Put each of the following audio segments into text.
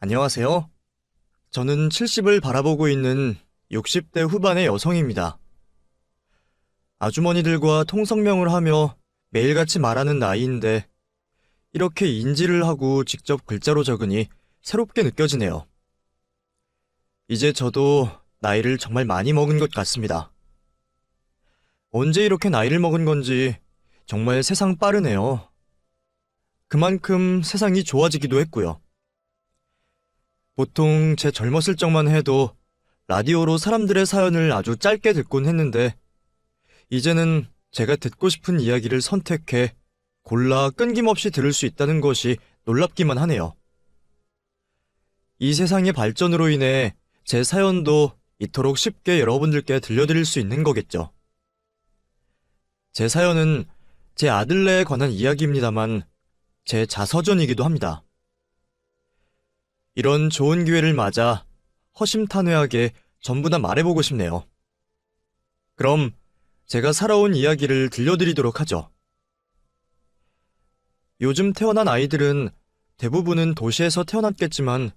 안녕하세요. 저는 70을 바라보고 있는 60대 후반의 여성입니다. 아주머니들과 통성명을 하며 매일같이 말하는 나이인데 이렇게 인지를 하고 직접 글자로 적으니 새롭게 느껴지네요. 이제 저도 나이를 정말 많이 먹은 것 같습니다. 언제 이렇게 나이를 먹은 건지 정말 세상 빠르네요. 그만큼 세상이 좋아지기도 했고요. 보통 제 젊었을 적만 해도 라디오로 사람들의 사연을 아주 짧게 듣곤 했는데 이제는 제가 듣고 싶은 이야기를 선택해 골라 끊김없이 들을 수 있다는 것이 놀랍기만 하네요. 이 세상의 발전으로 인해 제 사연도 이토록 쉽게 여러분들께 들려드릴 수 있는 거겠죠. 제 사연은 제 아들네에 관한 이야기입니다만 제 자서전이기도 합니다. 이런 좋은 기회를 맞아 허심탄회하게 전부 다 말해보고 싶네요. 그럼 제가 살아온 이야기를 들려드리도록 하죠. 요즘 태어난 아이들은 대부분은 도시에서 태어났겠지만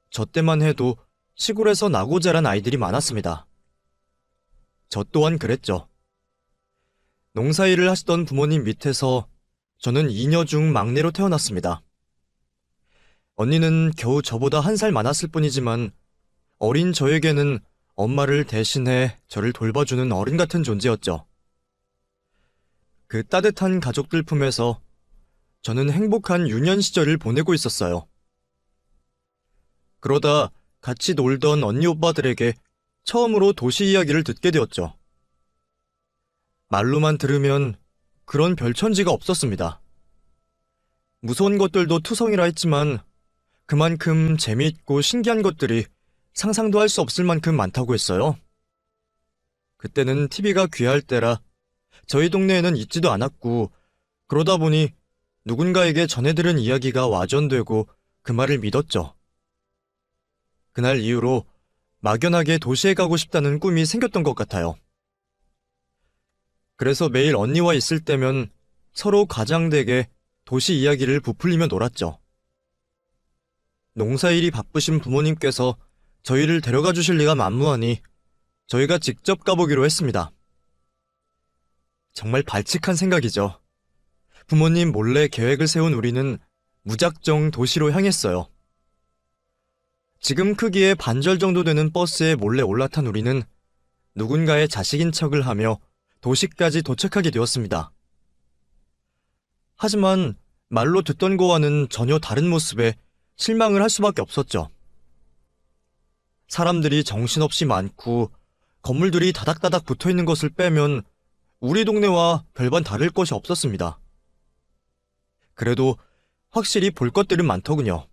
저 때만 해도 시골에서 나고 자란 아이들이 많았습니다. 저 또한 그랬죠. 농사일을 하시던 부모님 밑에서 저는 이녀 중 막내로 태어났습니다. 언니는 겨우 저보다 1살 많았을 뿐이지만 어린 저에게는 엄마를 대신해 저를 돌봐주는 어른 같은 존재였죠. 그 따뜻한 가족들 품에서 저는 행복한 유년 시절을 보내고 있었어요. 그러다 같이 놀던 언니 오빠들에게 처음으로 도시 이야기를 듣게 되었죠. 말로만 들으면 그런 별천지가 없었습니다. 무서운 것들도 투성이라 했지만 그만큼 재미있고 신기한 것들이 상상도 할 수 없을 만큼 많다고 했어요. 그때는 TV가 귀할 때라 저희 동네에는 있지도 않았고 그러다 보니 누군가에게 전해들은 이야기가 와전되고 그 말을 믿었죠. 그날 이후로 막연하게 도시에 가고 싶다는 꿈이 생겼던 것 같아요. 그래서 매일 언니와 있을 때면 서로 가장되게 도시 이야기를 부풀리며 놀았죠. 농사일이 바쁘신 부모님께서 저희를 데려가 주실 리가 만무하니 저희가 직접 가보기로 했습니다. 정말 발칙한 생각이죠. 부모님 몰래 계획을 세운 우리는 무작정 도시로 향했어요. 지금 크기의 반절 정도 되는 버스에 몰래 올라탄 우리는 누군가의 자식인 척을 하며 도시까지 도착하게 되었습니다. 하지만 말로 듣던 거와는 전혀 다른 모습에 실망을 할 수밖에 없었죠. 사람들이 정신없이 많고 건물들이 다닥다닥 붙어있는 것을 빼면 우리 동네와 별반 다를 것이 없었습니다. 그래도 확실히 볼 것들은 많더군요.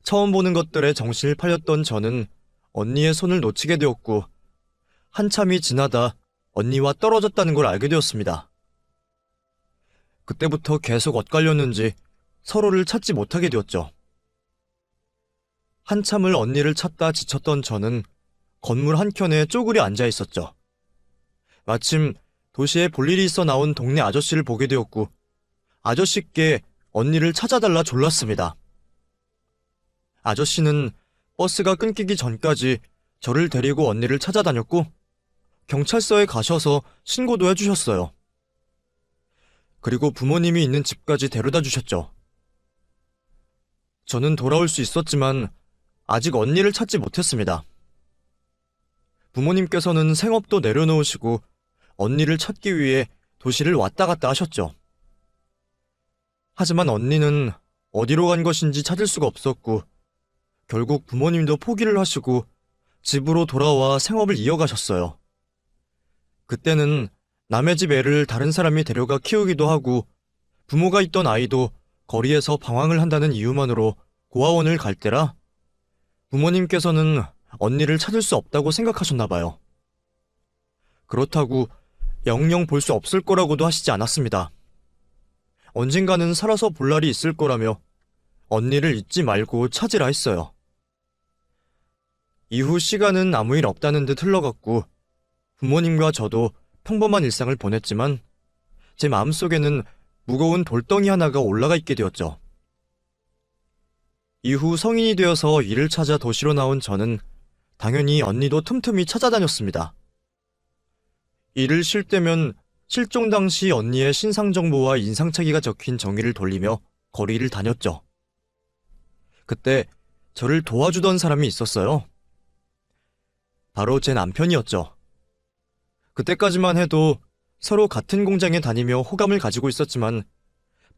처음 보는 것들에 정신을 팔렸던 저는 언니의 손을 놓치게 되었고 한참이 지나다 언니와 떨어졌다는 걸 알게 되었습니다. 그때부터 계속 엇갈렸는지 서로를 찾지 못하게 되었죠. 한참을 언니를 찾다 지쳤던 저는 건물 한켠에 쪼그려 앉아 있었죠. 마침 도시에 볼 일이 있어 나온 동네 아저씨를 보게 되었고 아저씨께 언니를 찾아달라 졸랐습니다. 아저씨는 버스가 끊기기 전까지 저를 데리고 언니를 찾아다녔고 경찰서에 가셔서 신고도 해주셨어요. 그리고 부모님이 있는 집까지 데려다 주셨죠. 저는 돌아올 수 있었지만 아직 언니를 찾지 못했습니다. 부모님께서는 생업도 내려놓으시고 언니를 찾기 위해 도시를 왔다 갔다 하셨죠. 하지만 언니는 어디로 간 것인지 찾을 수가 없었고 결국 부모님도 포기를 하시고 집으로 돌아와 생업을 이어가셨어요. 그때는 남의 집 애를 다른 사람이 데려가 키우기도 하고 부모가 있던 아이도 거리에서 방황을 한다는 이유만으로 고아원을 갈 때라 부모님께서는 언니를 찾을 수 없다고 생각하셨나 봐요. 그렇다고 영영 볼 수 없을 거라고도 하시지 않았습니다. 언젠가는 살아서 볼 날이 있을 거라며 언니를 잊지 말고 찾으라 했어요. 이후 시간은 아무 일 없다는 듯 흘러갔고 부모님과 저도 평범한 일상을 보냈지만 제 마음속에는 무거운 돌덩이 하나가 올라가 있게 되었죠. 이후 성인이 되어서 일을 찾아 도시로 나온 저는 당연히 언니도 틈틈이 찾아다녔습니다. 일을 쉴 때면 실종 당시 언니의 신상 정보와 인상착의가 적힌 종이를 돌리며 거리를 다녔죠. 그때 저를 도와주던 사람이 있었어요. 바로 제 남편이었죠. 그때까지만 해도 서로 같은 공장에 다니며 호감을 가지고 있었지만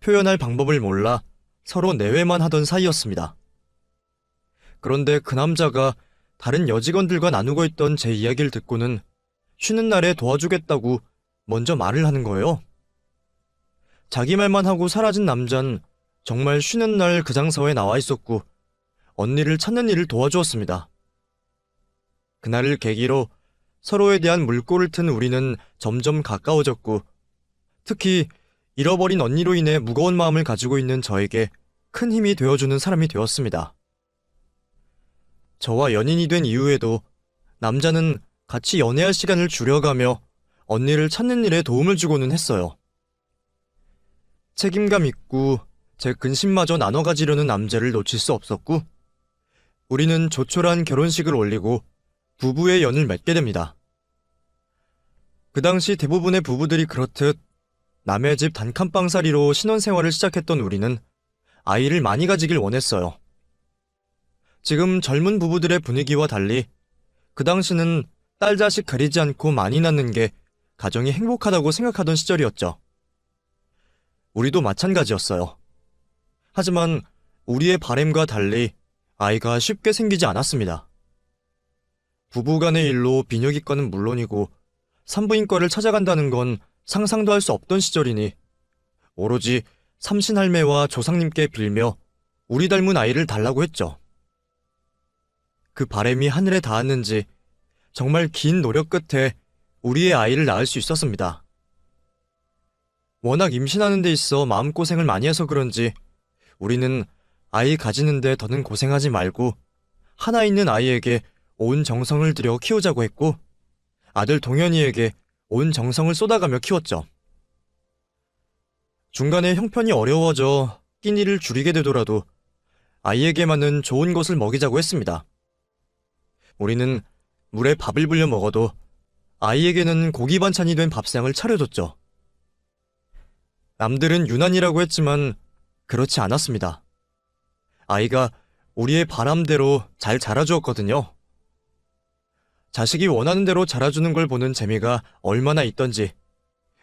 표현할 방법을 몰라 서로 내외만 하던 사이였습니다. 그런데 그 남자가 다른 여직원들과 나누고 있던 제 이야기를 듣고는 쉬는 날에 도와주겠다고 먼저 말을 하는 거예요. 자기 말만 하고 사라진 남잔 정말 쉬는 날 그 장소에 나와 있었고 언니를 찾는 일을 도와주었습니다. 그날을 계기로 서로에 대한 물꼬를 튼 우리는 점점 가까워졌고 특히 잃어버린 언니로 인해 무거운 마음을 가지고 있는 저에게 큰 힘이 되어주는 사람이 되었습니다. 저와 연인이 된 이후에도 남자는 같이 연애할 시간을 줄여가며 언니를 찾는 일에 도움을 주고는 했어요. 책임감 있고 제 근심마저 나눠 가지려는 남자를 놓칠 수 없었고 우리는 조촐한 결혼식을 올리고 부부의 연을 맺게 됩니다. 그 당시 대부분의 부부들이 그렇듯 남의 집 단칸방살이로 신혼생활을 시작했던 우리는 아이를 많이 가지길 원했어요. 지금 젊은 부부들의 분위기와 달리 그 당시는 딸 자식 가리지 않고 많이 낳는 게 가정이 행복하다고 생각하던 시절이었죠. 우리도 마찬가지였어요. 하지만 우리의 바램과 달리 아이가 쉽게 생기지 않았습니다. 부부간의 일로 비뇨기과는 물론이고 산부인과를 찾아간다는 건 상상도 할 수 없던 시절이니 오로지 삼신할매와 조상님께 빌며 우리 닮은 아이를 달라고 했죠. 그 바램이 하늘에 닿았는지 정말 긴 노력 끝에 우리의 아이를 낳을 수 있었습니다. 워낙 임신하는 데 있어 마음고생을 많이 해서 그런지 우리는 아이 가지는데 더는 고생하지 말고 하나 있는 아이에게 온 정성을 들여 키우자고 했고 아들 동현이에게 온 정성을 쏟아가며 키웠죠. 중간에 형편이 어려워져 끼니를 줄이게 되더라도 아이에게만은 좋은 것을 먹이자고 했습니다. 우리는 물에 밥을 불려 먹어도 아이에게는 고기 반찬이 된 밥상을 차려줬죠. 남들은 유난이라고 했지만 그렇지 않았습니다. 아이가 우리의 바람대로 잘 자라주었거든요. 자식이 원하는 대로 자라주는 걸 보는 재미가 얼마나 있던지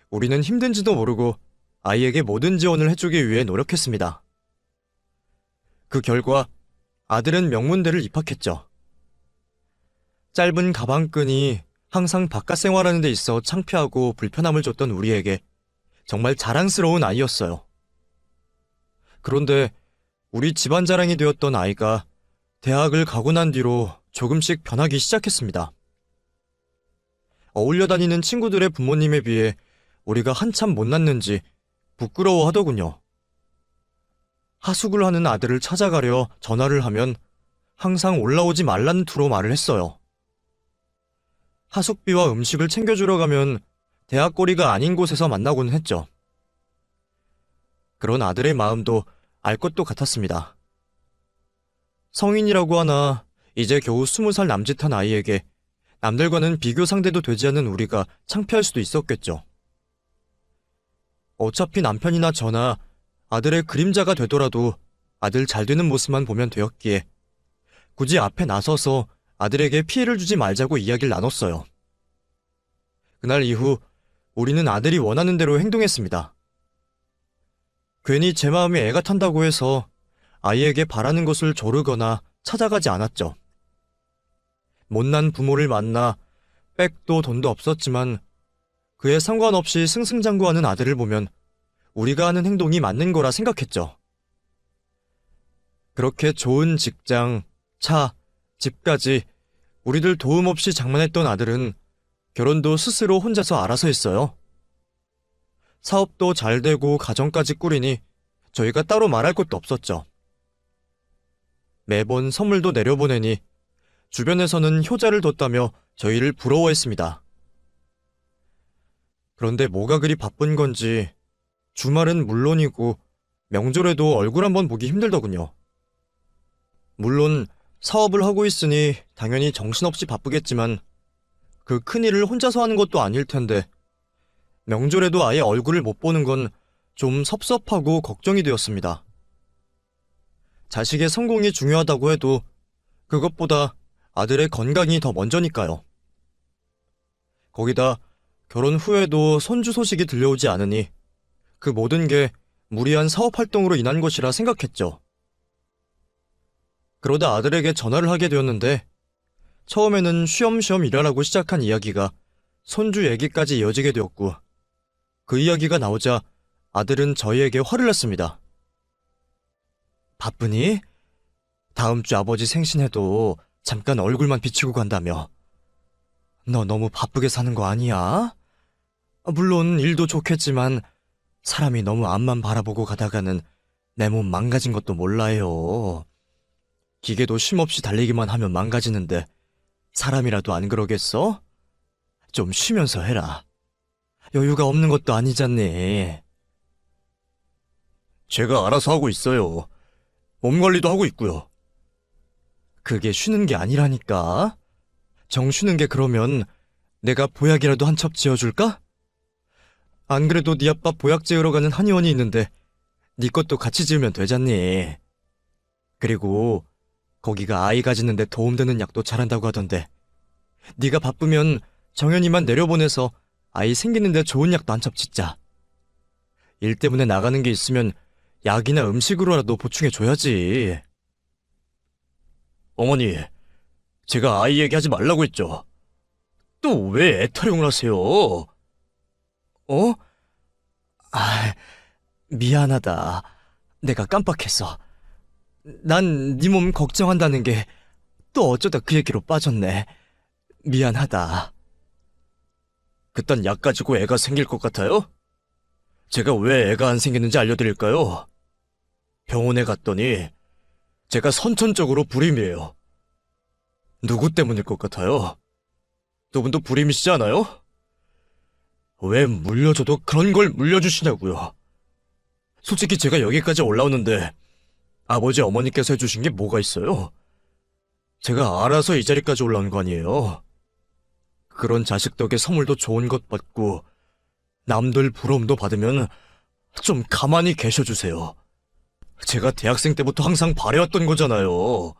우리는 힘든지도 모르고 아이에게 모든 지원을 해주기 위해 노력했습니다. 그 결과 아들은 명문대를 입학했죠. 짧은 가방끈이 항상 바깥 생활하는 데 있어 창피하고 불편함을 줬던 우리에게 정말 자랑스러운 아이였어요. 그런데 우리 집안 자랑이 되었던 아이가 대학을 가고 난 뒤로 조금씩 변하기 시작했습니다. 어울려 다니는 친구들의 부모님에 비해 우리가 한참 못났는지 부끄러워하더군요. 하숙을 하는 아들을 찾아가려 전화를 하면 항상 올라오지 말라는 투로 말을 했어요. 하숙비와 음식을 챙겨주러 가면 대학거리가 아닌 곳에서 만나곤 했죠. 그런 아들의 마음도 알 것도 같았습니다. 성인이라고 하나 이제 겨우 20살 남짓한 아이에게 남들과는 비교 상대도 되지 않는 우리가 창피할 수도 있었겠죠. 어차피 남편이나 저나 아들의 그림자가 되더라도 아들 잘 되는 모습만 보면 되었기에 굳이 앞에 나서서 아들에게 피해를 주지 말자고 이야기를 나눴어요. 그날 이후 우리는 아들이 원하는 대로 행동했습니다. 괜히 제 마음이 애가 탄다고 해서 아이에게 바라는 것을 조르거나 찾아가지 않았죠. 못난 부모를 만나 백도 돈도 없었지만 그에 상관없이 승승장구하는 아들을 보면 우리가 하는 행동이 맞는 거라 생각했죠. 그렇게 좋은 직장, 차, 집까지 우리들 도움 없이 장만했던 아들은 결혼도 스스로 혼자서 알아서 했어요. 사업도 잘 되고 가정까지 꾸리니 저희가 따로 말할 것도 없었죠. 매번 선물도 내려보내니 주변에서는 효자를 뒀다며 저희를 부러워했습니다. 그런데 뭐가 그리 바쁜 건지 주말은 물론이고 명절에도 얼굴 한번 보기 힘들더군요. 물론 사업을 하고 있으니 당연히 정신없이 바쁘겠지만 그 큰일을 혼자서 하는 것도 아닐 텐데 명절에도 아예 얼굴을 못 보는 건 좀 섭섭하고 걱정이 되었습니다. 자식의 성공이 중요하다고 해도 그것보다 아들의 건강이 더 먼저니까요. 거기다 결혼 후에도 손주 소식이 들려오지 않으니 그 모든 게 무리한 사업 활동으로 인한 것이라 생각했죠. 그러다 아들에게 전화를 하게 되었는데 처음에는 쉬엄쉬엄 일하라고 시작한 이야기가 손주 얘기까지 이어지게 되었고 그 이야기가 나오자 아들은 저희에게 화를 냈습니다. 바쁘니? 다음 주 아버지 생신에도 잠깐 얼굴만 비추고 간다며. 너 너무 바쁘게 사는 거 아니야? 물론 일도 좋겠지만 사람이 너무 앞만 바라보고 가다가는 내 몸 망가진 것도 몰라요. 기계도 쉼없이 달리기만 하면 망가지는데 사람이라도 안 그러겠어? 좀 쉬면서 해라. 여유가 없는 것도 아니잖니. 제가 알아서 하고 있어요. 몸 관리도 하고 있고요. 그게 쉬는 게 아니라니까. 정 쉬는 게 그러면 내가 보약이라도 한 첩 지어줄까? 안 그래도 네 아빠 보약 지으러 가는 한의원이 있는데 네 것도 같이 지으면 되잖니. 그리고 거기가 아이 가지는데 도움되는 약도 잘한다고 하던데 네가 바쁘면 정연이만 내려보내서 아이 생기는데 좋은 약도 한 첩 짓자. 일 때문에 나가는 게 있으면 약이나 음식으로라도 보충해줘야지. 어머니, 제가 아이 얘기하지 말라고 했죠. 또 왜 애타령을 하세요? 어? 미안하다. 내가 깜빡했어. 난 네 몸 걱정한다는 게 또 어쩌다 그 얘기로 빠졌네. 미안하다. 그딴 약 가지고 애가 생길 것 같아요? 제가 왜 애가 안 생기는지 알려드릴까요? 병원에 갔더니 제가 선천적으로 불임이에요. 누구 때문일 것 같아요? 두 분도 불임이시지 않아요? 왜 물려줘도 그런 걸 물려주시냐고요. 솔직히 제가 여기까지 올라오는데 아버지 어머니께서 해주신 게 뭐가 있어요? 제가 알아서 이 자리까지 올라온 거 아니에요. 그런 자식 덕에 선물도 좋은 것 받고 남들 부러움도 받으면 좀 가만히 계셔주세요. 제가 대학생 때부터 항상 바래왔던 거잖아요.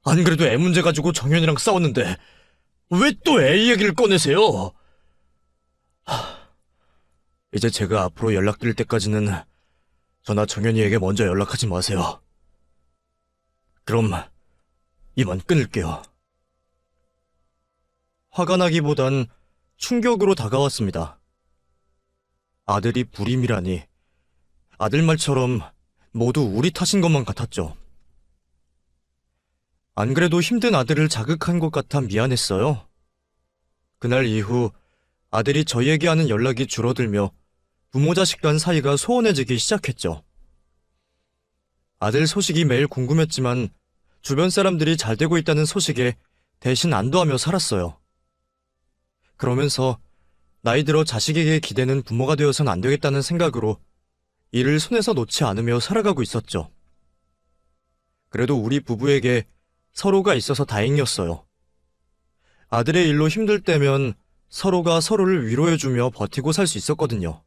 안 그래도 애 문제 가지고 정연이랑 싸웠는데 왜 또 애 얘기를 꺼내세요? 이제 제가 앞으로 연락드릴 때까지는 저나 정연이에게 먼저 연락하지 마세요. 그럼 이만 끊을게요. 화가 나기보단 충격으로 다가왔습니다. 아들이 불임이라니 아들 말처럼 모두 우리 탓인 것만 같았죠. 안 그래도 힘든 아들을 자극한 것 같아 미안했어요. 그날 이후 아들이 저희에게 하는 연락이 줄어들며 부모 자식 간 사이가 소원해지기 시작했죠. 아들 소식이 매일 궁금했지만 주변 사람들이 잘 되고 있다는 소식에 대신 안도하며 살았어요. 그러면서 나이 들어 자식에게 기대는 부모가 되어선 안 되겠다는 생각으로 일을 손에서 놓지 않으며 살아가고 있었죠. 그래도 우리 부부에게 서로가 있어서 다행이었어요. 아들의 일로 힘들 때면 서로가 서로를 위로해주며 버티고 살 수 있었거든요.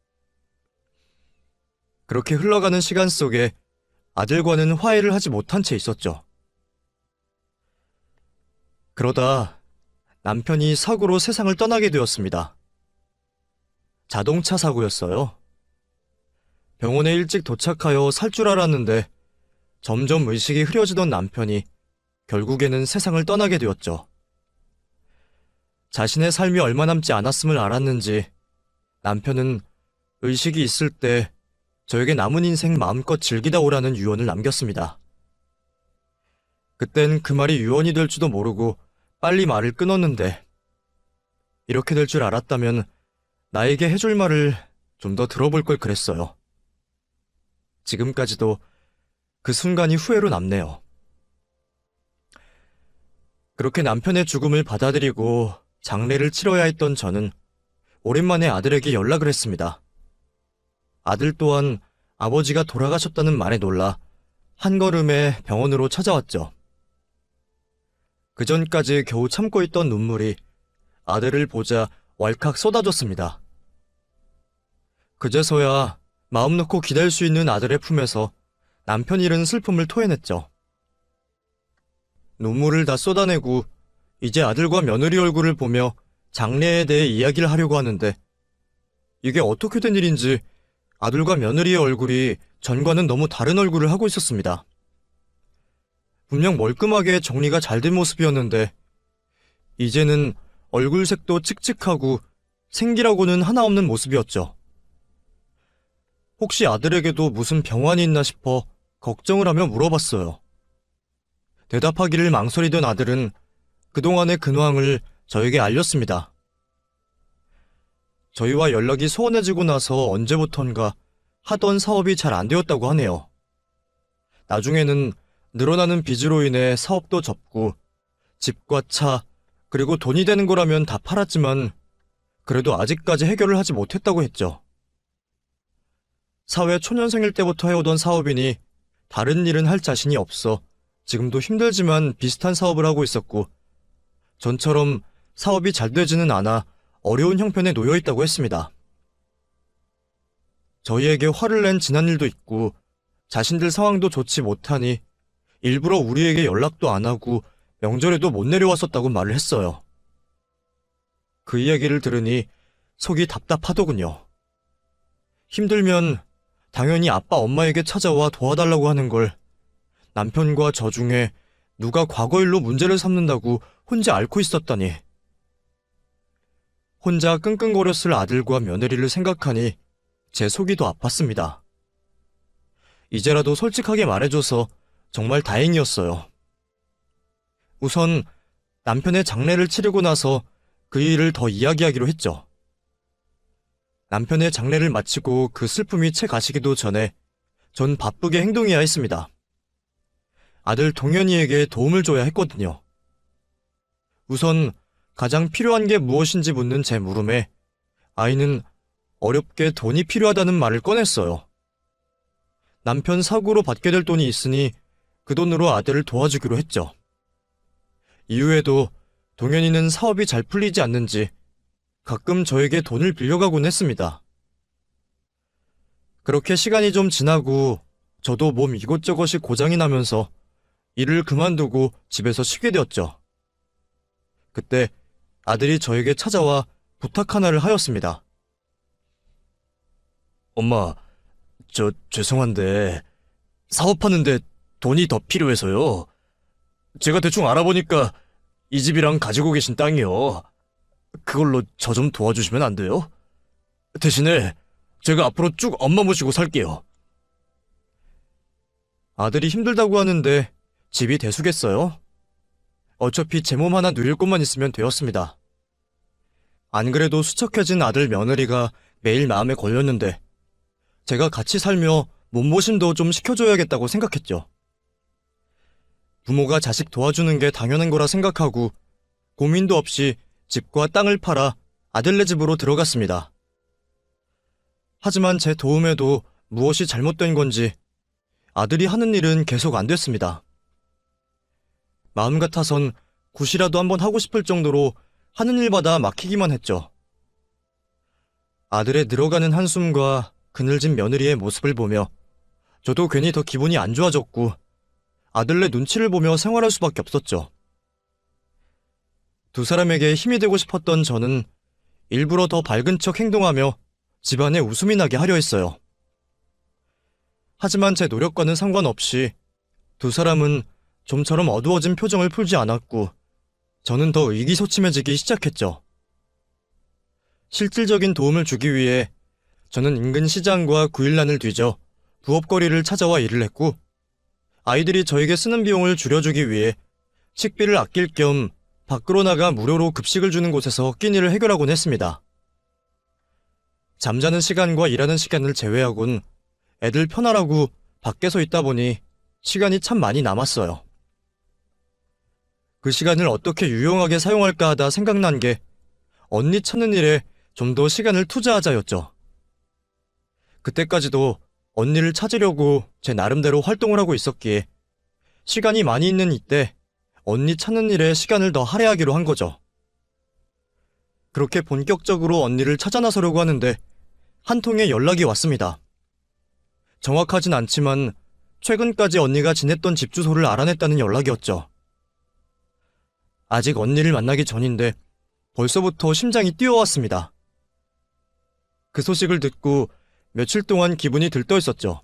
그렇게 흘러가는 시간 속에 아들과는 화해를 하지 못한 채 있었죠. 그러다 남편이 사고로 세상을 떠나게 되었습니다. 자동차 사고였어요. 병원에 일찍 도착하여 살 줄 알았는데 점점 의식이 흐려지던 남편이 결국에는 세상을 떠나게 되었죠. 자신의 삶이 얼마 남지 않았음을 알았는지 남편은 의식이 있을 때 저에게 남은 인생 마음껏 즐기다 오라는 유언을 남겼습니다. 그땐 그 말이 유언이 될지도 모르고 빨리 말을 끊었는데 이렇게 될 줄 알았다면 나에게 해줄 말을 좀 더 들어볼 걸 그랬어요. 지금까지도 그 순간이 후회로 남네요. 그렇게 남편의 죽음을 받아들이고 장례를 치러야 했던 저는 오랜만에 아들에게 연락을 했습니다. 아들 또한 아버지가 돌아가셨다는 말에 놀라 한 걸음에 병원으로 찾아왔죠. 그 전까지 겨우 참고 있던 눈물이 아들을 보자 왈칵 쏟아졌습니다. 그제서야 마음 놓고 기댈 수 있는 아들의 품에서 남편 잃은 슬픔을 토해냈죠. 눈물을 다 쏟아내고 이제 아들과 며느리 얼굴을 보며 장례에 대해 이야기를 하려고 하는데 이게 어떻게 된 일인지 아들과 며느리의 얼굴이 전과는 너무 다른 얼굴을 하고 있었습니다. 분명 멀끔하게 정리가 잘 된 모습이었는데 이제는 얼굴색도 칙칙하고 생기라고는 하나 없는 모습이었죠. 혹시 아들에게도 무슨 병환이 있나 싶어 걱정을 하며 물어봤어요. 대답하기를 망설이던 아들은 그동안의 근황을 저에게 알렸습니다. 저희와 연락이 소원해지고 나서 언제부턴가 하던 사업이 잘 안 되었다고 하네요. 나중에는 늘어나는 빚으로 인해 사업도 접고 집과 차 그리고 돈이 되는 거라면 다 팔았지만 그래도 아직까지 해결을 하지 못했다고 했죠. 사회 초년생일 때부터 해오던 사업이니 다른 일은 할 자신이 없어 지금도 힘들지만 비슷한 사업을 하고 있었고 전처럼 사업이 잘 되지는 않아 어려운 형편에 놓여 있다고 했습니다. 저희에게 화를 낸 지난 일도 있고 자신들 상황도 좋지 못하니 일부러 우리에게 연락도 안 하고 명절에도 못 내려왔었다고 말을 했어요. 그 이야기를 들으니 속이 답답하더군요. 힘들면 당연히 아빠 엄마에게 찾아와 도와달라고 하는 걸 남편과 저 중에 누가 과거 일로 문제를 삼는다고 혼자 앓고 있었다니. 혼자 끙끙거렸을 아들과 며느리를 생각하니 제 속이 더 아팠습니다. 이제라도 솔직하게 말해줘서 정말 다행이었어요. 우선 남편의 장례를 치르고 나서 그 일을 더 이야기하기로 했죠. 남편의 장례를 마치고 그 슬픔이 채 가시기도 전에 전 바쁘게 행동해야 했습니다. 아들 동현이에게 도움을 줘야 했거든요. 우선 가장 필요한 게 무엇인지 묻는 제 물음에 아이는 어렵게 돈이 필요하다는 말을 꺼냈어요. 남편 사고로 받게 될 돈이 있으니 그 돈으로 아들을 도와주기로 했죠. 이후에도 동현이는 사업이 잘 풀리지 않는지 가끔 저에게 돈을 빌려가곤 했습니다. 그렇게 시간이 좀 지나고 저도 몸 이것저것이 고장이 나면서 일을 그만두고 집에서 쉬게 되었죠. 그때 아들이 저에게 찾아와 부탁 하나를 하였습니다. 엄마, 죄송한데 사업하는데 돈이 더 필요해서요. 제가 대충 알아보니까 이 집이랑 가지고 계신 땅이요. 그걸로 저 좀 도와주시면 안 돼요? 대신에 제가 앞으로 쭉 엄마 모시고 살게요. 아들이 힘들다고 하는데 집이 대수겠어요? 어차피 제 몸 하나 누릴 곳만 있으면 되었습니다. 안 그래도 수척해진 아들 며느리가 매일 마음에 걸렸는데 제가 같이 살며 몸보심도 좀 시켜줘야겠다고 생각했죠. 부모가 자식 도와주는 게 당연한 거라 생각하고 고민도 없이 집과 땅을 팔아 아들네 집으로 들어갔습니다. 하지만 제 도움에도 무엇이 잘못된 건지 아들이 하는 일은 계속 안 됐습니다. 마음 같아선 굿이라도 한번 하고 싶을 정도로 하는 일마다 막히기만 했죠. 아들의 늘어가는 한숨과 그늘진 며느리의 모습을 보며 저도 괜히 더 기분이 안 좋아졌고 아들네 눈치를 보며 생활할 수밖에 없었죠. 두 사람에게 힘이 되고 싶었던 저는 일부러 더 밝은 척 행동하며 집안에 웃음이 나게 하려 했어요. 하지만 제 노력과는 상관없이 두 사람은 좀처럼 어두워진 표정을 풀지 않았고 저는 더 의기소침해지기 시작했죠. 실질적인 도움을 주기 위해 저는 인근 시장과 구일란을 뒤져 부업거리를 찾아와 일을 했고 아이들이 저에게 쓰는 비용을 줄여주기 위해 식비를 아낄 겸 밖으로 나가 무료로 급식을 주는 곳에서 끼니를 해결하곤 했습니다. 잠자는 시간과 일하는 시간을 제외하곤 애들 편하라고 밖에서 있다 보니 시간이 참 많이 남았어요. 그 시간을 어떻게 유용하게 사용할까 하다 생각난 게 언니 찾는 일에 좀 더 시간을 투자하자였죠. 그때까지도 언니를 찾으려고 제 나름대로 활동을 하고 있었기에 시간이 많이 있는 이때 언니 찾는 일에 시간을 더 할애하기로 한 거죠. 그렇게 본격적으로 언니를 찾아 나서려고 하는데 한 통의 연락이 왔습니다. 정확하진 않지만 최근까지 언니가 지냈던 집 주소를 알아냈다는 연락이었죠. 아직 언니를 만나기 전인데 벌써부터 심장이 뛰어왔습니다. 그 소식을 듣고 며칠 동안 기분이 들떠 있었죠.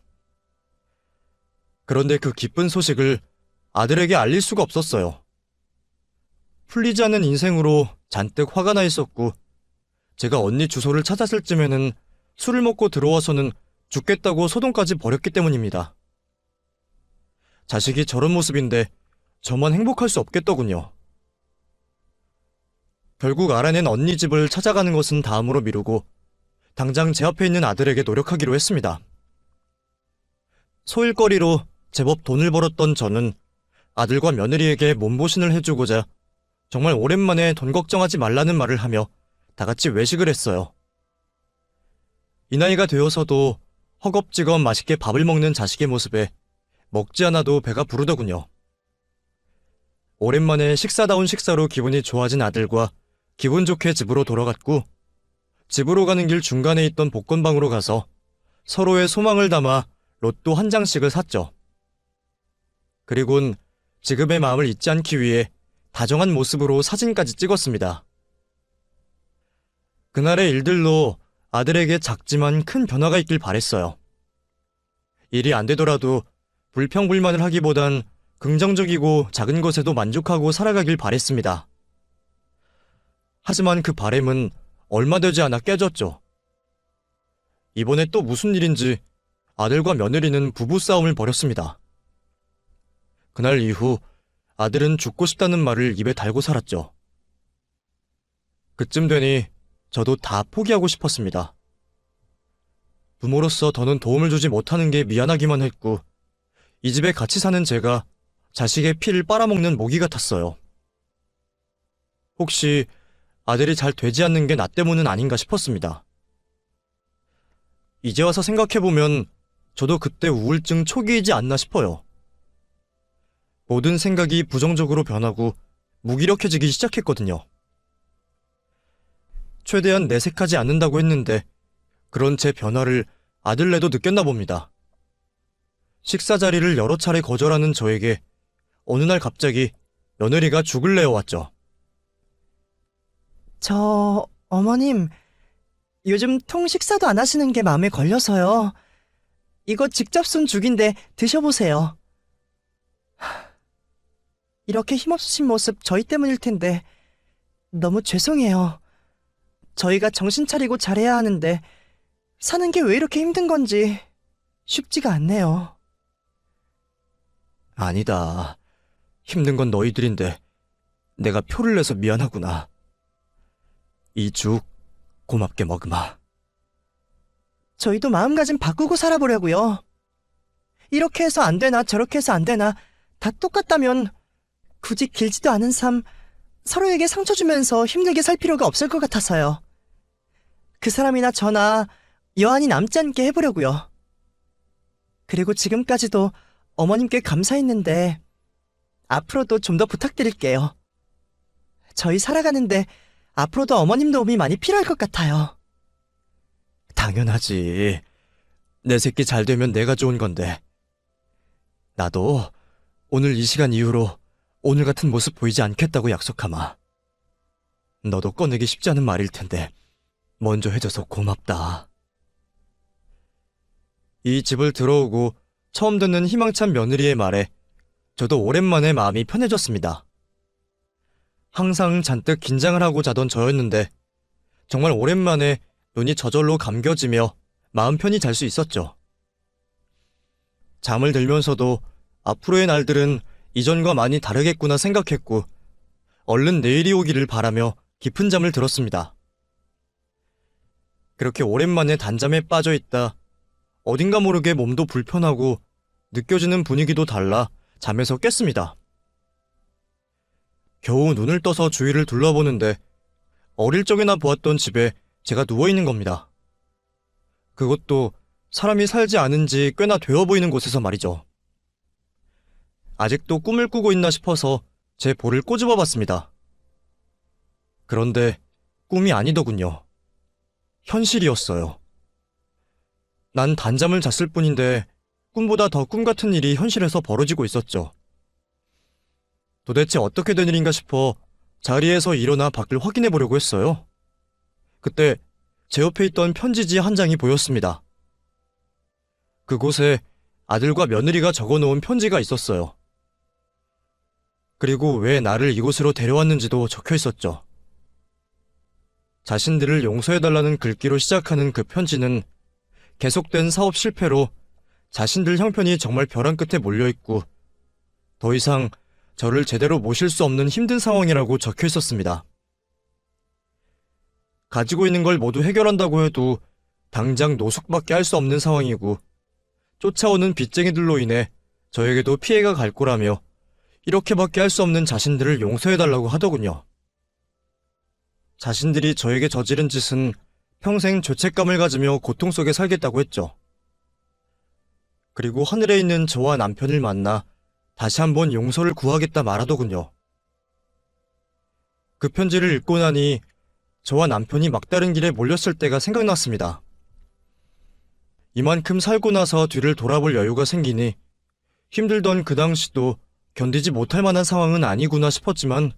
그런데 그 기쁜 소식을 아들에게 알릴 수가 없었어요. 풀리지 않는 인생으로 잔뜩 화가 나 있었고, 제가 언니 주소를 찾았을 쯤에는 술을 먹고 들어와서는 죽겠다고 소동까지 벌였기 때문입니다. 자식이 저런 모습인데 저만 행복할 수 없겠더군요. 결국 알아낸 언니 집을 찾아가는 것은 다음으로 미루고 당장 제 앞에 있는 아들에게 노력하기로 했습니다. 소일거리로 제법 돈을 벌었던 저는 아들과 며느리에게 몸보신을 해주고자 정말 오랜만에 돈 걱정하지 말라는 말을 하며 다 같이 외식을 했어요. 이 나이가 되어서도 허겁지겁 맛있게 밥을 먹는 자식의 모습에 먹지 않아도 배가 부르더군요. 오랜만에 식사다운 식사로 기분이 좋아진 아들과 기분 좋게 집으로 돌아갔고, 집으로 가는 길 중간에 있던 복권방으로 가서 서로의 소망을 담아 로또 한 장씩을 샀죠. 그리곤 지금의 마음을 잊지 않기 위해 다정한 모습으로 사진까지 찍었습니다. 그날의 일들로 아들에게 작지만 큰 변화가 있길 바랬어요. 일이 안 되더라도 불평불만을 하기보단 긍정적이고 작은 것에도 만족하고 살아가길 바랬습니다. 하지만 그 바램은 얼마 되지 않아 깨졌죠. 이번에 또 무슨 일인지 아들과 며느리는 부부싸움을 벌였습니다. 그날 이후 아들은 죽고 싶다는 말을 입에 달고 살았죠. 그쯤 되니 저도 다 포기하고 싶었습니다. 부모로서 더는 도움을 주지 못하는 게 미안하기만 했고, 이 집에 같이 사는 제가 자식의 피를 빨아먹는 모기 같았어요. 혹시 아들이 잘 되지 않는 게 나 때문은 아닌가 싶었습니다. 이제 와서 생각해보면 저도 그때 우울증 초기이지 않나 싶어요. 모든 생각이 부정적으로 변하고 무기력해지기 시작했거든요. 최대한 내색하지 않는다고 했는데 그런 제 변화를 아들네도 느꼈나 봅니다. 식사 자리를 여러 차례 거절하는 저에게 어느 날 갑자기 며느리가 죽을 내어 왔죠. 어머님, 요즘 통식사도 안 하시는 게 마음에 걸려서요. 이거 직접 쏜 죽인데 드셔보세요. 이렇게 힘없으신 모습 저희 때문일 텐데 너무 죄송해요. 저희가 정신 차리고 잘해야 하는데 사는 게 왜 이렇게 힘든 건지 쉽지가 않네요. 아니다. 힘든 건 너희들인데 내가 표를 내서 미안하구나. 이 죽 고맙게 먹으마. 저희도 마음가짐 바꾸고 살아보려고요. 이렇게 해서 안 되나 저렇게 해서 안 되나 다 똑같다면 굳이 길지도 않은 삶 서로에게 상처 주면서 힘들게 살 필요가 없을 것 같아서요. 그 사람이나 저나 여한이 남지 않게 해보려고요. 그리고 지금까지도 어머님께 감사했는데 앞으로도 좀 더 부탁드릴게요. 저희 살아가는데 앞으로도 어머님 도움이 많이 필요할 것 같아요. 당연하지. 내 새끼 잘 되면 내가 좋은 건데. 나도 오늘 이 시간 이후로 오늘 같은 모습 보이지 않겠다고 약속하마. 너도 꺼내기 쉽지 않은 말일 텐데 먼저 해줘서 고맙다. 이 집을 들어오고 처음 듣는 희망찬 며느리의 말에 저도 오랜만에 마음이 편해졌습니다. 항상 잔뜩 긴장을 하고 자던 저였는데 정말 오랜만에 눈이 저절로 감겨지며 마음 편히 잘 수 있었죠. 잠을 들면서도 앞으로의 날들은 이전과 많이 다르겠구나 생각했고 얼른 내일이 오기를 바라며 깊은 잠을 들었습니다. 그렇게 오랜만에 단잠에 빠져있다 어딘가 모르게 몸도 불편하고 느껴지는 분위기도 달라 잠에서 깼습니다. 겨우 눈을 떠서 주위를 둘러보는데 어릴 적에나 보았던 집에 제가 누워있는 겁니다. 그것도 사람이 살지 않은 지 꽤나 되어 보이는 곳에서 말이죠. 아직도 꿈을 꾸고 있나 싶어서 제 볼을 꼬집어 봤습니다. 그런데 꿈이 아니더군요. 현실이었어요. 난 단잠을 잤을 뿐인데 꿈보다 더 꿈 같은 일이 현실에서 벌어지고 있었죠. 도대체 어떻게 된 일인가 싶어 자리에서 일어나 밖을 확인해 보려고 했어요. 그때 제 옆에 있던 편지지 한 장이 보였습니다. 그곳에 아들과 며느리가 적어놓은 편지가 있었어요. 그리고 왜 나를 이곳으로 데려왔는지도 적혀 있었죠. 자신들을 용서해달라는 글귀로 시작하는 그 편지는 계속된 사업 실패로 자신들 형편이 정말 벼랑 끝에 몰려있고 더 이상 저를 제대로 모실 수 없는 힘든 상황이라고 적혀 있었습니다. 가지고 있는 걸 모두 해결한다고 해도 당장 노숙밖에 할 수 없는 상황이고 쫓아오는 빚쟁이들로 인해 저에게도 피해가 갈 거라며 이렇게밖에 할 수 없는 자신들을 용서해달라고 하더군요. 자신들이 저에게 저지른 짓은 평생 죄책감을 가지며 고통 속에 살겠다고 했죠. 그리고 하늘에 있는 저와 남편을 만나 다시 한번 용서를 구하겠다 말하더군요. 그 편지를 읽고 나니 저와 남편이 막다른 길에 몰렸을 때가 생각났습니다. 이만큼 살고 나서 뒤를 돌아볼 여유가 생기니 힘들던 그 당시도 견디지 못할 만한 상황은 아니구나 싶었지만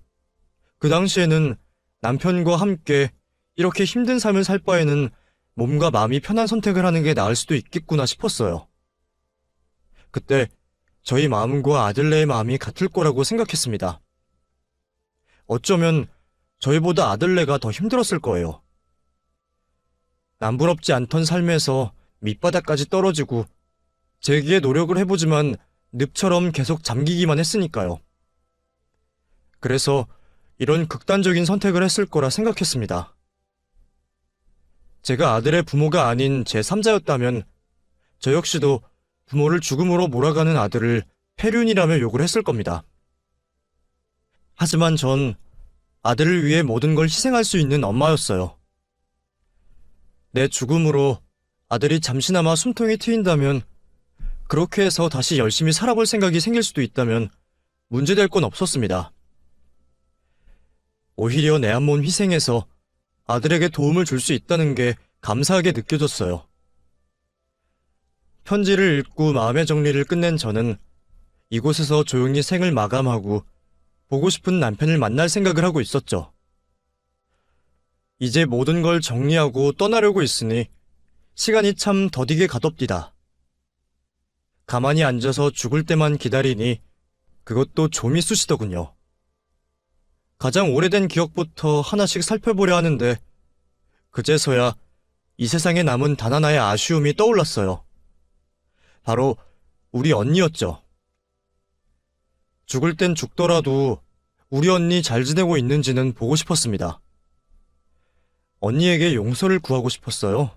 그 당시에는 남편과 함께 이렇게 힘든 삶을 살 바에는 몸과 마음이 편한 선택을 하는 게 나을 수도 있겠구나 싶었어요. 그때 저희 마음과 아들네의 마음이 같을 거라고 생각했습니다. 어쩌면 저희보다 아들네가 더 힘들었을 거예요. 남부럽지 않던 삶에서 밑바닥까지 떨어지고 재기에 노력을 해보지만 늪처럼 계속 잠기기만 했으니까요. 그래서 이런 극단적인 선택을 했을 거라 생각했습니다. 제가 아들의 부모가 아닌 제3자였다면 저 역시도 부모를 죽음으로 몰아가는 아들을 폐륜이라며 욕을 했을 겁니다. 하지만 전 아들을 위해 모든 걸 희생할 수 있는 엄마였어요. 내 죽음으로 아들이 잠시나마 숨통이 트인다면, 그렇게 해서 다시 열심히 살아볼 생각이 생길 수도 있다면 문제될 건 없었습니다. 오히려 내 한 몸 희생해서 아들에게 도움을 줄 수 있다는 게 감사하게 느껴졌어요. 편지를 읽고 마음의 정리를 끝낸 저는 이곳에서 조용히 생을 마감하고 보고 싶은 남편을 만날 생각을 하고 있었죠. 이제 모든 걸 정리하고 떠나려고 했으니 시간이 참 더디게 가덥디다. 가만히 앉아서 죽을 때만 기다리니 그것도 좀이 쑤시더군요. 가장 오래된 기억부터 하나씩 살펴보려 하는데 그제서야 이 세상에 남은 단 하나의 아쉬움이 떠올랐어요. 바로 우리 언니였죠. 죽을 땐 죽더라도 우리 언니 잘 지내고 있는지는 보고 싶었습니다. 언니에게 용서를 구하고 싶었어요.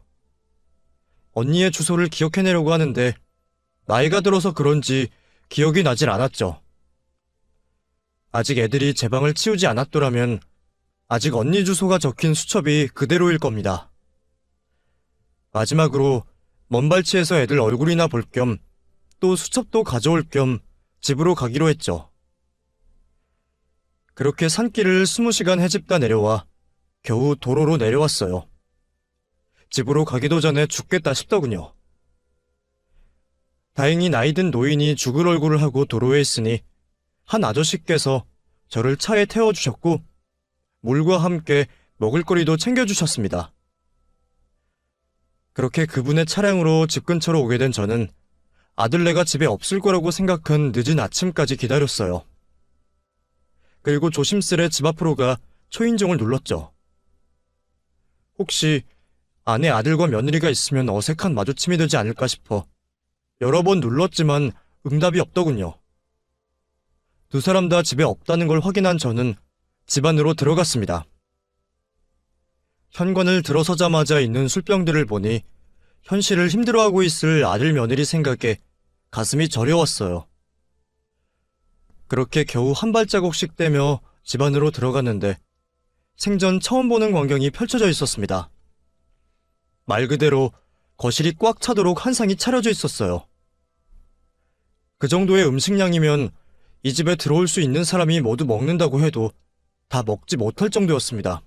언니의 주소를 기억해내려고 하는데 나이가 들어서 그런지 기억이 나질 않았죠. 아직 애들이 제 방을 치우지 않았더라면 아직 언니 주소가 적힌 수첩이 그대로일 겁니다. 마지막으로 먼발치에서 애들 얼굴이나 볼 겸 또 수첩도 가져올 겸 집으로 가기로 했죠. 그렇게 산길을 20시간 헤집다 내려와 겨우 도로로 내려왔어요. 집으로 가기도 전에 죽겠다 싶더군요. 다행히 나이든 노인이 죽을 얼굴을 하고 도로에 있으니 한 아저씨께서 저를 차에 태워주셨고 물과 함께 먹을거리도 챙겨주셨습니다. 그렇게 그분의 차량으로 집 근처로 오게 된 저는 아들네가 집에 없을 거라고 생각한 늦은 아침까지 기다렸어요. 그리고 조심스레 집 앞으로 가 초인종을 눌렀죠. 혹시 안에 아들과 며느리가 있으면 어색한 마주침이 되지 않을까 싶어 여러 번 눌렀지만 응답이 없더군요. 두 사람 다 집에 없다는 걸 확인한 저는 집 안으로 들어갔습니다. 현관을 들어서자마자 있는 술병들을 보니 현실을 힘들어하고 있을 아들 며느리 생각에 가슴이 저려왔어요. 그렇게 겨우 한 발자국씩 떼며 집 안으로 들어갔는데 생전 처음 보는 광경이 펼쳐져 있었습니다. 말 그대로 거실이 꽉 차도록 한 상이 차려져 있었어요. 그 정도의 음식량이면 이 집에 들어올 수 있는 사람이 모두 먹는다고 해도 다 먹지 못할 정도였습니다.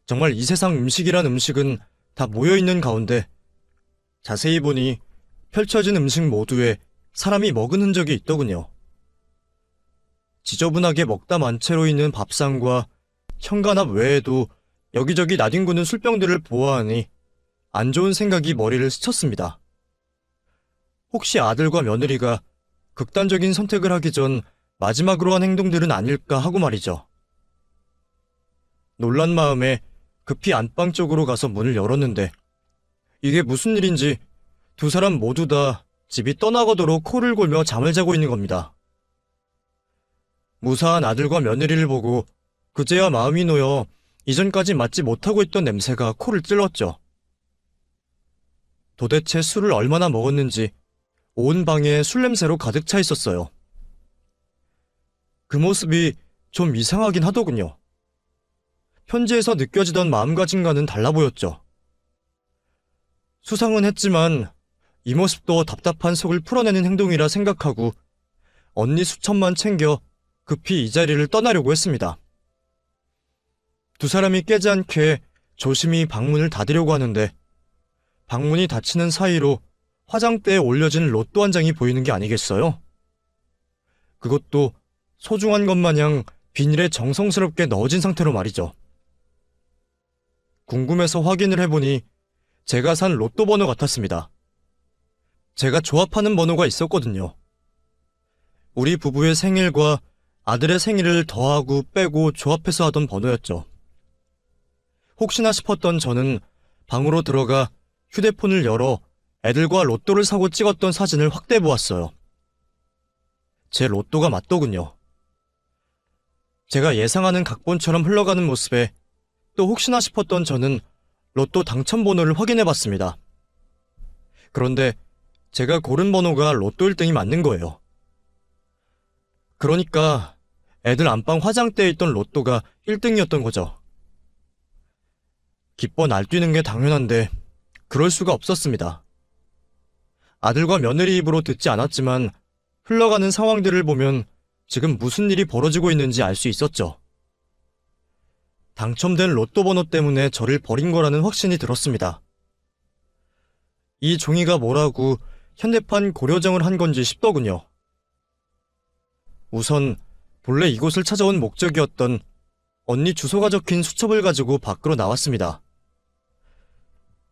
정말 이 세상 음식이란 음식은 다 모여있는 가운데 자세히 보니 펼쳐진 음식 모두에 사람이 먹은 흔적이 있더군요. 지저분하게 먹다 만 채로 있는 밥상과 현관앞 외에도 여기저기 나뒹구는 술병들을 보아하니 안 좋은 생각이 머리를 스쳤습니다. 혹시 아들과 며느리가 극단적인 선택을 하기 전 마지막으로 한 행동들은 아닐까 하고 말이죠. 놀란 마음에 급히 안방 쪽으로 가서 문을 열었는데 이게 무슨 일인지 두 사람 모두 다 집이 떠나가도록 코를 골며 잠을 자고 있는 겁니다. 무사한 아들과 며느리를 보고 그제야 마음이 놓여 이전까지 맡지 못하고 있던 냄새가 코를 찔렀죠. 도대체 술을 얼마나 먹었는지 온 방에 술 냄새로 가득 차 있었어요. 그 모습이 좀 이상하긴 하더군요. 현지에서 느껴지던 마음가짐과는 달라 보였죠. 수상은 했지만 이 모습도 답답한 속을 풀어내는 행동이라 생각하고 언니 수첩만 챙겨 급히 이 자리를 떠나려고 했습니다. 두 사람이 깨지 않게 조심히 방문을 닫으려고 하는데 방문이 닫히는 사이로 화장대에 올려진 로또 한 장이 보이는 게 아니겠어요? 그것도 소중한 것 마냥 비닐에 정성스럽게 넣어진 상태로 말이죠. 궁금해서 확인을 해보니 제가 산 로또 번호 같았습니다. 제가 조합하는 번호가 있었거든요. 우리 부부의 생일과 아들의 생일을 더하고 빼고 조합해서 하던 번호였죠. 혹시나 싶었던 저는 방으로 들어가 휴대폰을 열어 애들과 로또를 사고 찍었던 사진을 확대해 보았어요. 제 로또가 맞더군요. 제가 예상하는 각본처럼 흘러가는 모습에 또 혹시나 싶었던 저는 로또 당첨 번호를 확인해 봤습니다. 그런데 제가 고른 번호가 로또 1등이 맞는 거예요. 그러니까 애들 안방 화장대에 있던 로또가 1등이었던 거죠. 기뻐 날뛰는 게 당연한데 그럴 수가 없었습니다. 아들과 며느리 입으로 듣지 않았지만 흘러가는 상황들을 보면 지금 무슨 일이 벌어지고 있는지 알 수 있었죠. 당첨된 로또 번호 때문에 저를 버린 거라는 확신이 들었습니다. 이 종이가 뭐라고 현대판 고려정을 한 건지 싶더군요. 우선 본래 이곳을 찾아온 목적이었던 언니 주소가 적힌 수첩을 가지고 밖으로 나왔습니다.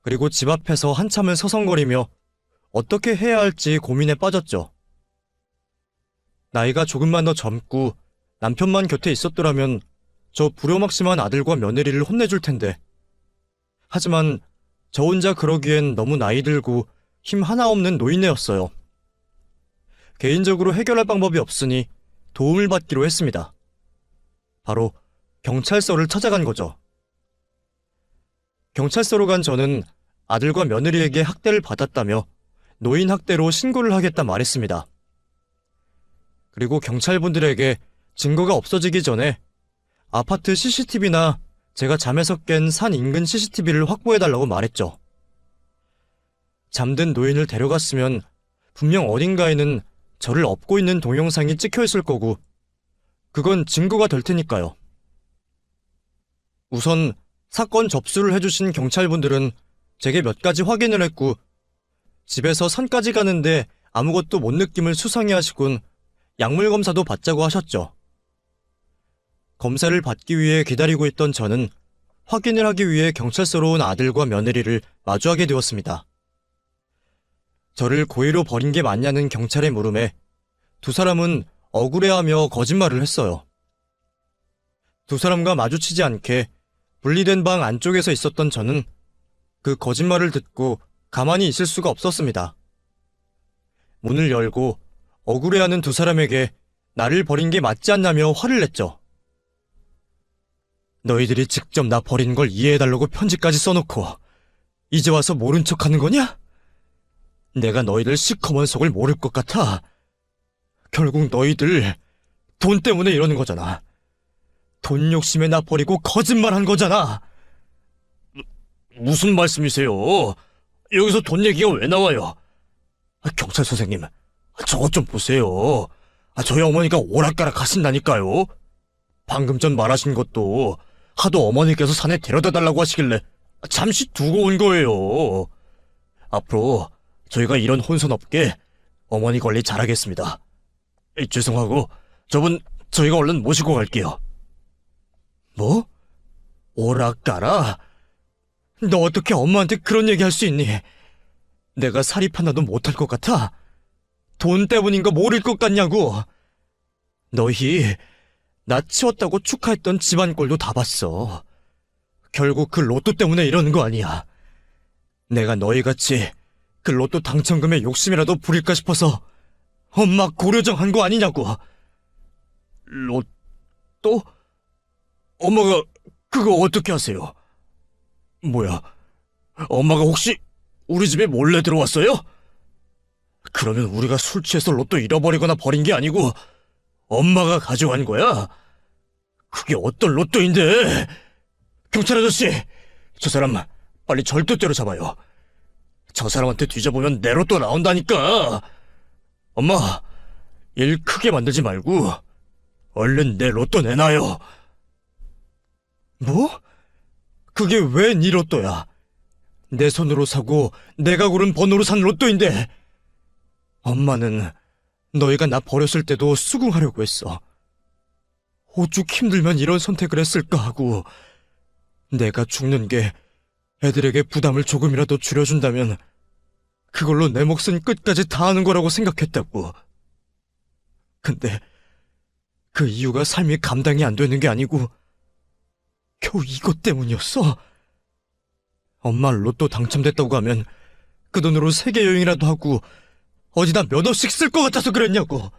그리고 집 앞에서 한참을 서성거리며 어떻게 해야 할지 고민에 빠졌죠. 나이가 조금만 더 젊고 남편만 곁에 있었더라면 저 불효막심한 아들과 며느리를 혼내줄 텐데. 하지만 저 혼자 그러기엔 너무 나이 들고 힘 하나 없는 노인네였어요. 개인적으로 해결할 방법이 없으니 도움을 받기로 했습니다. 바로 경찰서를 찾아간 거죠. 경찰서로 간 저는 아들과 며느리에게 학대를 받았다며 노인 학대로 신고를 하겠다 말했습니다. 그리고 경찰분들에게 증거가 없어지기 전에 아파트 CCTV나 제가 잠에서 깬 산 인근 CCTV를 확보해달라고 말했죠. 잠든 노인을 데려갔으면 분명 어딘가에는 저를 업고 있는 동영상이 찍혀있을 거고 그건 증거가 될 테니까요. 우선 사건 접수를 해주신 경찰분들은 제게 몇 가지 확인을 했고 집에서 산까지 가는데 아무것도 못 느낌을 수상해 하시곤 약물 검사도 받자고 하셨죠. 검사를 받기 위해 기다리고 있던 저는 확인을 하기 위해 경찰서로 온 아들과 며느리를 마주하게 되었습니다. 저를 고의로 버린 게 맞냐는 경찰의 물음에 두 사람은 억울해하며 거짓말을 했어요. 두 사람과 마주치지 않게 분리된 방 안쪽에서 있었던 저는 그 거짓말을 듣고 가만히 있을 수가 없었습니다. 문을 열고 억울해하는 두 사람에게 나를 버린 게 맞지 않냐며 화를 냈죠. 너희들이 직접 나 버린 걸 이해해달라고 편지까지 써놓고 이제 와서 모른 척하는 거냐? 내가 너희들 시커먼 속을 모를 것 같아. 결국 너희들 돈 때문에 이러는 거잖아. 돈 욕심에 나 버리고 거짓말한 거잖아. 무슨 말씀이세요? 여기서 돈 얘기가 왜 나와요? 경찰 선생님, 저것 좀 보세요. 저희 어머니가 오락가락 하신다니까요. 방금 전 말하신 것도 하도 어머니께서 산에 데려다 달라고 하시길래 잠시 두고 온 거예요. 앞으로 저희가 이런 혼선 없게 어머니 관리 잘하겠습니다. 죄송하고 저분 저희가 얼른 모시고 갈게요. 뭐? 오락가라? 너 어떻게 엄마한테 그런 얘기 할 수 있니? 내가 사립 하나도 못할 것 같아? 돈 때문인 거 모를 것 같냐고? 너희 나 치웠다고 축하했던 집안 꼴도 다 봤어. 결국 그 로또 때문에 이러는 거 아니야. 내가 너희같이 그 로또 당첨금에 욕심이라도 부릴까 싶어서 엄마 고려정 한 거 아니냐고. 로또? 엄마가 그거 어떻게 하세요? 뭐야, 엄마가 혹시 우리 집에 몰래 들어왔어요? 그러면 우리가 술 취해서 로또 잃어버리거나 버린 게 아니고 엄마가 가져간 거야? 그게 어떤 로또인데? 경찰 아저씨, 저 사람 빨리 절도죄로 잡아요. 저 사람한테 뒤져보면 내 로또 나온다니까. 엄마, 일 크게 만들지 말고 얼른 내 로또 내놔요. 뭐? 그게 왜 네 로또야? 내 손으로 사고 내가 고른 번호로 산 로또인데. 엄마는 너희가 나 버렸을 때도 수긍하려고 했어. 오죽 힘들면 이런 선택을 했을까 하고, 내가 죽는 게 애들에게 부담을 조금이라도 줄여준다면 그걸로 내 몫은 끝까지 다하는 거라고 생각했다고. 근데 그 이유가 삶이 감당이 안 되는 게 아니고 겨우 이것 때문이었어. 엄마 로또 당첨됐다고 하면 그 돈으로 세계 여행이라도 하고 어디다 몇 억씩 쓸 것 같아서 그랬냐고.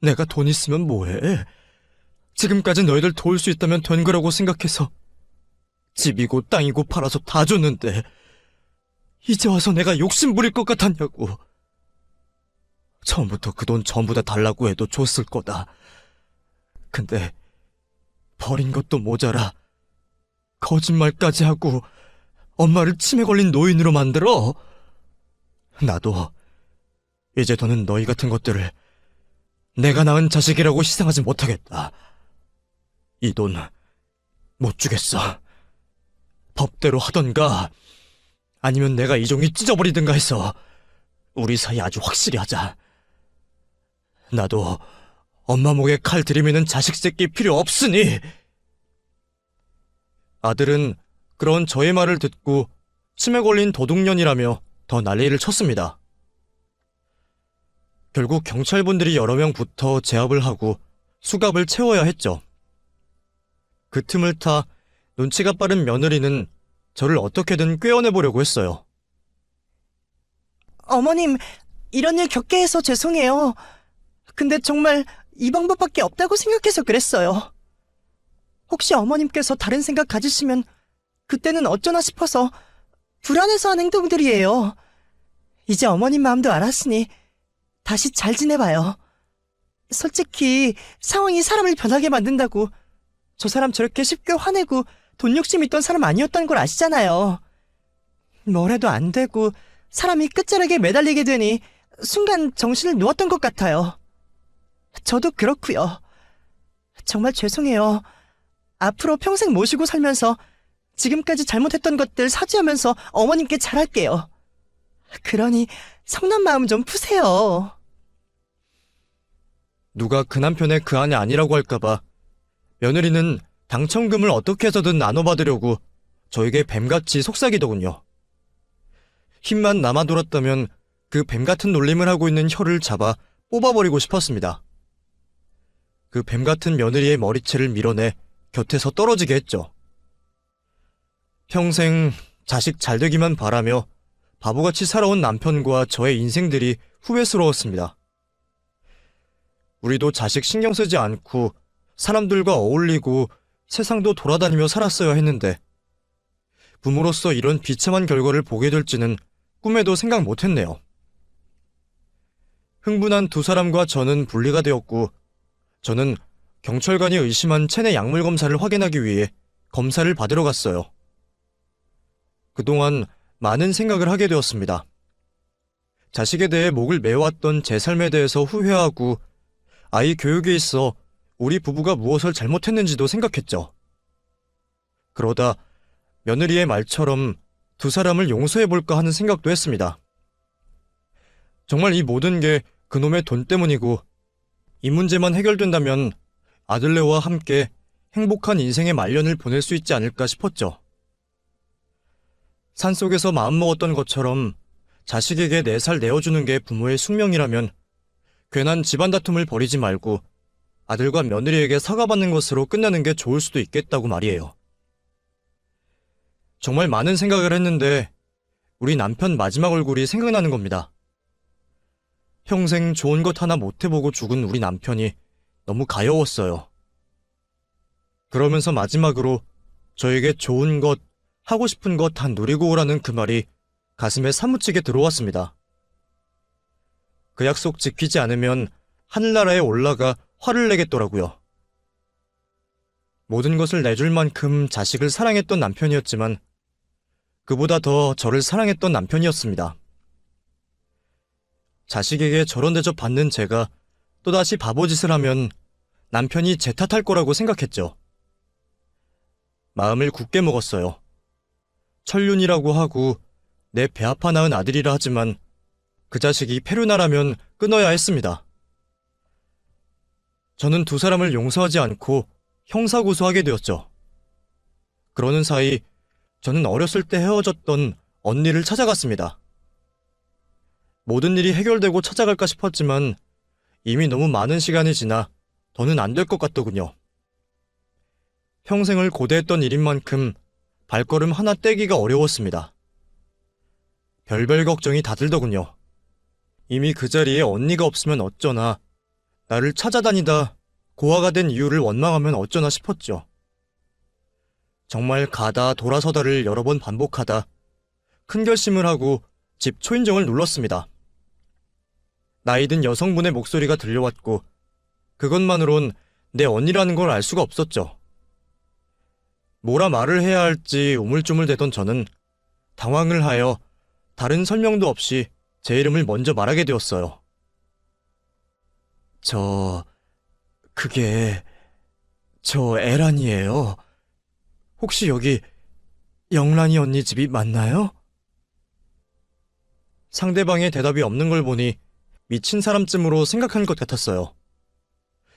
내가 돈 있으면 뭐해? 지금까지 너희들 도울 수 있다면 된 거라고 생각해서 집이고 땅이고 팔아서 다 줬는데 이제 와서 내가 욕심 부릴 것 같았냐고. 처음부터 그 돈 전부 다 달라고 해도 줬을 거다. 근데 버린 것도 모자라 거짓말까지 하고 엄마를 치매 걸린 노인으로 만들어. 나도 이제 더는 너희 같은 것들을 내가 낳은 자식이라고 희생하지 못하겠다. 이 돈 못 주겠어. 법대로 하던가 아니면 내가 이 종이 찢어버리든가 해서 우리 사이 아주 확실히 하자. 나도 엄마 목에 칼 들이미는 자식 새끼 필요 없으니. 아들은 그런 저의 말을 듣고 치매 걸린 도둑년이라며 더 난리를 쳤습니다. 결국 경찰분들이 여러 명 붙어 제압을 하고 수갑을 채워야 했죠. 그 틈을 타 눈치가 빠른 며느리는 저를 어떻게든 꿰어내보려고 했어요. 어머님, 이런 일 겪게 해서 죄송해요. 근데 정말 이 방법밖에 없다고 생각해서 그랬어요. 혹시 어머님께서 다른 생각 가지시면 그때는 어쩌나 싶어서 불안해서 한 행동들이에요. 이제 어머님 마음도 알았으니 다시 잘 지내봐요. 솔직히 상황이 사람을 변하게 만든다고 저 사람 저렇게 쉽게 화내고 돈 욕심 있던 사람 아니었던 걸 아시잖아요. 뭘 해도 안 되고 사람이 끝자락에 매달리게 되니 순간 정신을 놓았던 것 같아요. 저도 그렇고요. 정말 죄송해요. 앞으로 평생 모시고 살면서 지금까지 잘못했던 것들 사죄하면서 어머님께 잘할게요. 그러니 성난 마음 좀 푸세요. 누가 그 남편의 그 아내 아니라고 할까봐 며느리는 당첨금을 어떻게 해서든 나눠받으려고 저에게 뱀같이 속삭이더군요. 힘만 남아 돌았다면 그 뱀같은 놀림을 하고 있는 혀를 잡아 뽑아버리고 싶었습니다. 그 뱀같은 며느리의 머리채를 밀어내 곁에서 떨어지게 했죠. 평생 자식 잘되기만 바라며 바보같이 살아온 남편과 저의 인생들이 후회스러웠습니다. 우리도 자식 신경 쓰지 않고 사람들과 어울리고 세상도 돌아다니며 살았어야 했는데 부모로서 이런 비참한 결과를 보게 될지는 꿈에도 생각 못했네요. 흥분한 두 사람과 저는 분리가 되었고 저는 경찰관이 의심한 체내 약물 검사를 확인하기 위해 검사를 받으러 갔어요. 그동안 많은 생각을 하게 되었습니다. 자식에 대해 목을 매왔던 제 삶에 대해서 후회하고 아이 교육에 있어 우리 부부가 무엇을 잘못했는지도 생각했죠. 그러다 며느리의 말처럼 두 사람을 용서해볼까 하는 생각도 했습니다. 정말 이 모든 게 그놈의 돈 때문이고 이 문제만 해결된다면 아들네와 함께 행복한 인생의 말년을 보낼 수 있지 않을까 싶었죠. 산속에서 마음먹었던 것처럼 자식에게 4살 내어주는 게 부모의 숙명이라면 괜한 집안 다툼을 벌이지 말고 아들과 며느리에게 사과받는 것으로 끝내는 게 좋을 수도 있겠다고 말이에요. 정말 많은 생각을 했는데 우리 남편 마지막 얼굴이 생각나는 겁니다. 평생 좋은 것 하나 못 해보고 죽은 우리 남편이 너무 가여웠어요. 그러면서 마지막으로 저에게 좋은 것, 하고 싶은 것 다 누리고 오라는 그 말이 가슴에 사무치게 들어왔습니다. 그 약속 지키지 않으면 하늘나라에 올라가 화를 내겠더라고요. 모든 것을 내줄 만큼 자식을 사랑했던 남편이었지만 그보다 더 저를 사랑했던 남편이었습니다. 자식에게 저런 대접 받는 제가 또다시 바보짓을 하면 남편이 제 탓할 거라고 생각했죠. 마음을 굳게 먹었어요. 천륜이라고 하고 내 배 아파 낳은 아들이라 하지만 그 자식이 페루나라면 끊어야 했습니다. 저는 두 사람을 용서하지 않고 형사고소하게 되었죠. 그러는 사이 저는 어렸을 때 헤어졌던 언니를 찾아갔습니다. 모든 일이 해결되고 찾아갈까 싶었지만 이미 너무 많은 시간이 지나 더는 안 될 것 같더군요. 평생을 고대했던 일인 만큼 발걸음 하나 떼기가 어려웠습니다. 별별 걱정이 다 들더군요. 이미 그 자리에 언니가 없으면 어쩌나, 나를 찾아다니다 고아가 된 이유를 원망하면 어쩌나 싶었죠. 정말 가다 돌아서다를 여러 번 반복하다 큰 결심을 하고 집 초인종을 눌렀습니다. 나이든 여성분의 목소리가 들려왔고 그것만으론 내 언니라는 걸 알 수가 없었죠. 뭐라 말을 해야 할지 우물쭈물대던 저는 당황을 하여 다른 설명도 없이 제 이름을 먼저 말하게 되었어요. 저 에란이에요. 혹시 여기 영란이 언니 집이 맞나요? 상대방의 대답이 없는 걸 보니 미친 사람쯤으로 생각한 것 같았어요.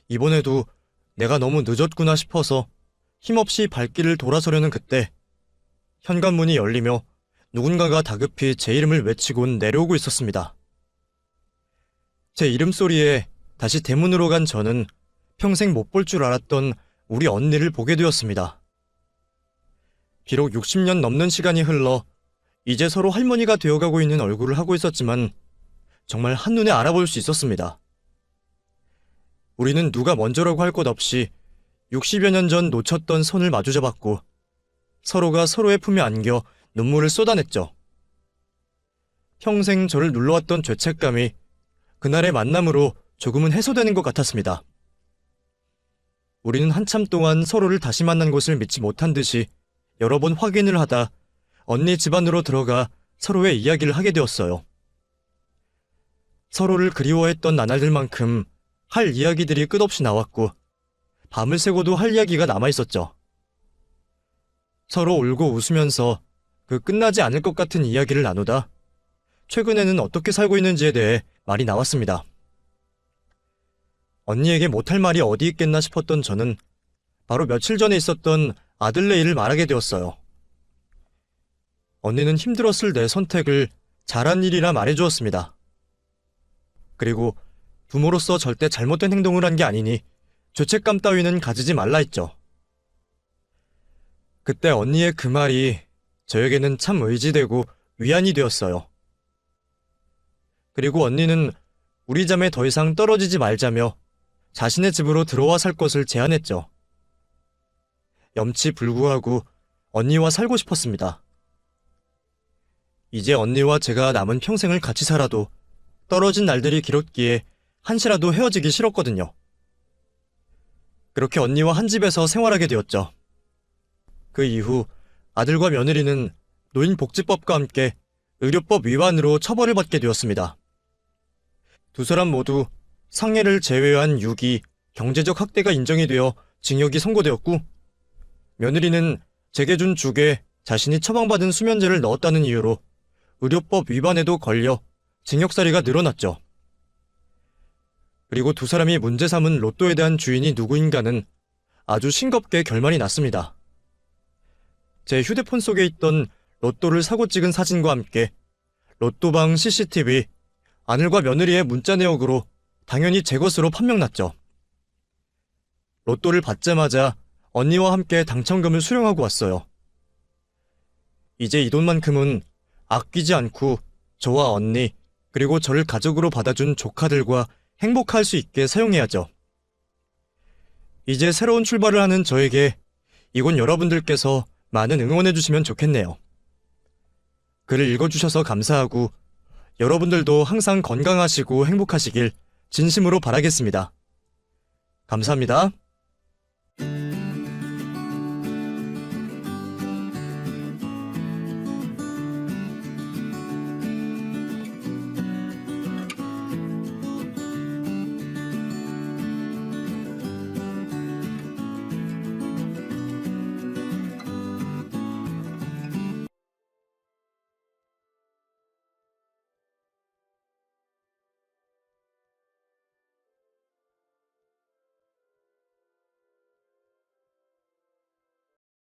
이번에도 내가 너무 늦었구나 싶어서 힘없이 발길을 돌아서려는 그때 현관문이 열리며 누군가가 다급히 제 이름을 외치곤 내려오고 있었습니다. 제 이름 소리에 다시 대문으로 간 저는 평생 못 볼 줄 알았던 우리 언니를 보게 되었습니다. 비록 60년 넘는 시간이 흘러 이제 서로 할머니가 되어가고 있는 얼굴을 하고 있었지만 정말 한눈에 알아볼 수 있었습니다. 우리는 누가 먼저라고 할 것 없이 60여 년 전 놓쳤던 손을 마주잡았고 서로가 서로의 품에 안겨 눈물을 쏟아냈죠. 평생 저를 눌러왔던 죄책감이 그날의 만남으로 조금은 해소되는 것 같았습니다. 우리는 한참 동안 서로를 다시 만난 것을 믿지 못한 듯이 여러 번 확인을 하다 언니 집안으로 들어가 서로의 이야기를 하게 되었어요. 서로를 그리워했던 나날들만큼 할 이야기들이 끝없이 나왔고 밤을 새고도 할 이야기가 남아있었죠. 서로 울고 웃으면서 그 끝나지 않을 것 같은 이야기를 나누다 최근에는 어떻게 살고 있는지에 대해 말이 나왔습니다. 언니에게 못할 말이 어디 있겠나 싶었던 저는 바로 며칠 전에 있었던 아들네 일을 말하게 되었어요. 언니는 힘들었을 내 선택을 잘한 일이라 말해주었습니다. 그리고 부모로서 절대 잘못된 행동을 한 게 아니니 죄책감 따위는 가지지 말라 했죠. 그때 언니의 그 말이 저에게는 참 의지되고 위안이 되었어요. 그리고 언니는 우리 자매 더 이상 떨어지지 말자며 자신의 집으로 들어와 살 것을 제안했죠. 염치불구하고 언니와 살고 싶었습니다. 이제 언니와 제가 남은 평생을 같이 살아도 떨어진 날들이 길었기에 한시라도 헤어지기 싫었거든요. 그렇게 언니와 한 집에서 생활하게 되었죠. 그 이후 아들과 며느리는 노인복지법과 함께 의료법 위반으로 처벌을 받게 되었습니다. 두 사람 모두 상해를 제외한 유기, 경제적 학대가 인정이 되어 징역이 선고되었고, 며느리는 제게 준 죽에 자신이 처방받은 수면제를 넣었다는 이유로 의료법 위반에도 걸려 징역살이가 늘어났죠. 그리고 두 사람이 문제 삼은 로또에 대한 주인이 누구인가는 아주 싱겁게 결말이 났습니다. 제 휴대폰 속에 있던 로또를 사고 찍은 사진과 함께 로또방 CCTV, 아들과 며느리의 문자 내역으로 당연히 제 것으로 판명났죠. 로또를 받자마자 언니와 함께 당첨금을 수령하고 왔어요. 이제 이 돈만큼은 아끼지 않고 저와 언니, 그리고 저를 가족으로 받아준 조카들과 행복할 수 있게 사용해야죠. 이제 새로운 출발을 하는 저에게 이곳 여러분들께서 많은 응원해주시면 좋겠네요. 글을 읽어주셔서 감사하고 여러분들도 항상 건강하시고 행복하시길 진심으로 바라겠습니다. 감사합니다.